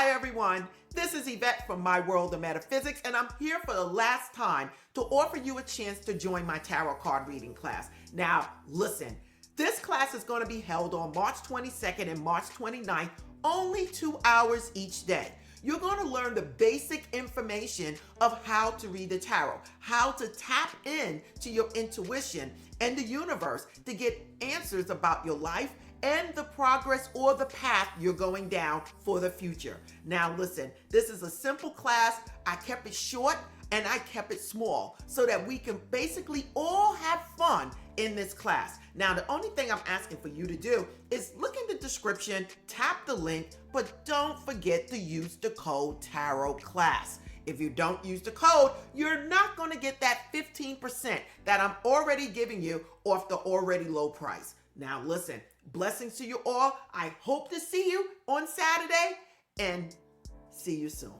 Hi everyone, this is Yvette from My World of Metaphysics, and I'm here for the last time to offer you a chance to join my tarot card reading class. Now listen, this class is going to be held on March 22nd and March 29th, only 2 hours each day. You're going to learn the basic information of how to read the tarot, how to tap in to your intuition and the universe to get answers about your life and the progress or the path you're going down for the future. Now listen, this is a simple class. I kept it short and I kept it small so that we can basically all have fun in this class. Now, the only thing I'm asking for you to do is look in the description, tap the link, but don't forget to use the code TAROT class. If you don't use the code, you're not going to get that 15% that I'm already giving you off the already low price. Now listen, blessings to you all. I hope to see you on Saturday and see you soon.